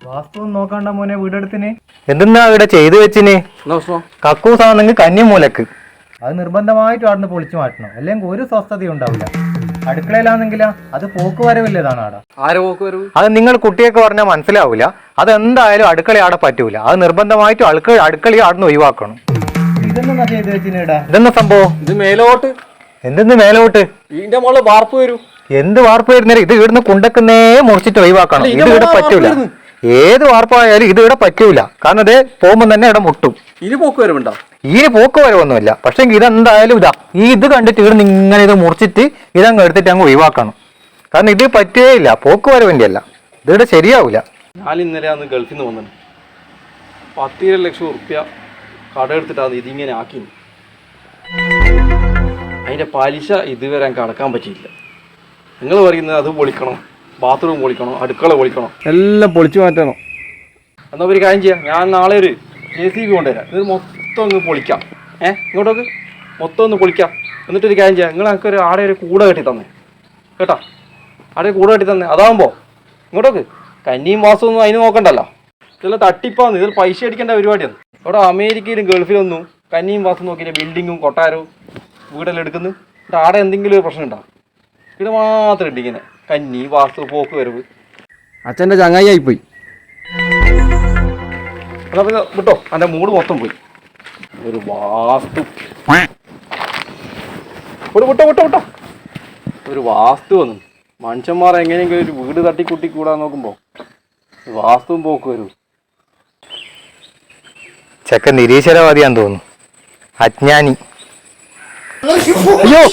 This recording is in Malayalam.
വാസ്തു നോക്കണ്ട മോനെ വീടെടുത്തിന്. എന്തെന്നാ ഇവിടെ ചെയ്തു വെച്ചിന്? കക്കൂസാണെങ്കിൽ കന്നിമൂലക്ക്. അത് നിർബന്ധമായിട്ടും അവിടുന്ന് പൊളിച്ചു മാറ്റണം, അല്ലെങ്കിൽ ഒരു സ്വസ്ഥതയും ഉണ്ടാവില്ല. അടുക്കളയിലാണെങ്കിലാ അത് പോക്ക് വരവില്ലതാണ് ആടാ. അത് നിങ്ങൾ കുട്ടിയൊക്കെ പറഞ്ഞാൽ മനസ്സിലാവൂല. അതെന്തായാലും അടുക്കള ആടെ പറ്റൂല. അത് നിർബന്ധമായിട്ടും അടുക്കള ആടുന്ന് ഒഴിവാക്കണം. ഇതെന്നാ ചെയ്തു വെച്ചിട്ടാ? ഇതെന്നാ സംഭവം? ഇത് മേലോട്ട്. എന്തെന്ന് മേലോട്ട്? ഇതിന്റെ മോള് വാർപ്പ് വരൂ. എന്ത് വാർപ്പ് വരുന്നേരം ഇത് ഇവിടുന്ന് കുണ്ടക്കുന്നേ മുറിച്ചിട്ട് ഒഴിവാക്കണം. ഇത് ഇവിടെ പറ്റൂല. ഏത് വാർപ്പായാലും ഇത് ഇവിടെ പറ്റൂല. കാരണം ഇത് പോകുമ്പോ തന്നെ ഇവിടെ മുട്ടും. ഇനി പോക്ക് വരവുണ്ടോ? ഇതിന് പോക്ക് വരവൊന്നുമില്ല. പക്ഷെ ഇതെന്തായാലും ഇത് കണ്ടിട്ട് ഇവിടുന്ന് ഇങ്ങനെ ഇത് മുറിച്ചിട്ട് ഇതങ്ങ് എടുത്തിട്ട് അങ്ങ് ഒഴിവാക്കണം. കാരണം ഇത് പറ്റുകയില്ല. പോക്ക് വരവിന്റെ അല്ല, ഇതിവിടെ ശരിയാവൂല. ഞാൻ ഇന്നലെ അന്ന് ഗൾഫിൽ നിന്ന് വന്നത് 10 ലക്ഷം ഉറുപ്പ്യ കട എടുത്തിട്ടാണ് ഇതിങ്ങനെ ആക്കി. അതിന്റെ പലിശ ഇതുവരെ എനിക്ക് അടക്കാൻ പറ്റിയില്ല. നിങ്ങൾ പറയുന്നത് അത് പൊളിക്കണം, ബാത്റൂം പൊളിക്കണം, അടുക്കള പൊളിക്കണം, എല്ലാം പൊളിച്ചു മാറ്റണം. എന്നാൽ ഒരു കാര്യം ചെയ്യാം, ഞാൻ നാളെ ഒരു JCB കൊണ്ടുവരാം. ഇത് മൊത്തം ഒന്ന് പൊളിക്കാം. ഇങ്ങോട്ടൊക്കെ മൊത്തം ഒന്ന് പൊളിക്കാം. എന്നിട്ടൊരു കാര്യം ചെയ്യാം, നിങ്ങൾ എനിക്കൊരു ആടെ ഒരു കൂട കെട്ടി തന്നെ കേട്ടാ. ആടെ കൂട കെട്ടി തന്നെ. അതാകുമ്പോൾ ഇങ്ങോട്ടൊക്കെ കന്നിയും വാസമൊന്നും അതിന് നോക്കണ്ടല്ലോ. ഇതെല്ലാം തട്ടിപ്പാന്ന്, ഇതിൽ പൈസ അടിക്കേണ്ട പരിപാടിയാണ്. ഇവിടെ അമേരിക്കയിലും ഗൾഫിലൊന്നും കന്നിയും വാസം നോക്കിയിട്ട് ബിൽഡിങ്ങും കൊട്ടാരവും വീടെല്ലാം എടുക്കുന്നു. എന്നിട്ട് ആടെ എന്തെങ്കിലും ഒരു പ്രശ്നം ഉണ്ടാവും. ഇത് മാത്രം ഉണ്ട് ഇങ്ങനെ കന്നി വാസ്തു പോക്ക് വരവ്. അച്ഛൻ്റെ ചങ്ങായി ആയിപ്പോയി. എന്നാ പിന്നെ വിട്ടോ, എൻ്റെ മൂഡ് മൊത്തം പോയി. ഒരു വാസ്തു വിട്ടോ ഒരു വാസ്തു വന്നു. മനുഷ്യന്മാർ എങ്ങനെയെങ്കിലും ഒരു വീട് തട്ടിക്കുട്ടി കൂടാൻ നോക്കുമ്പോൾ വാസ്തുവും പോക്ക് വരൂ. ചെക്കൻ നിരീശ്വരവാദിയാന്ന് തോന്നുന്നു. അജ്ഞാനി. അയ്യോ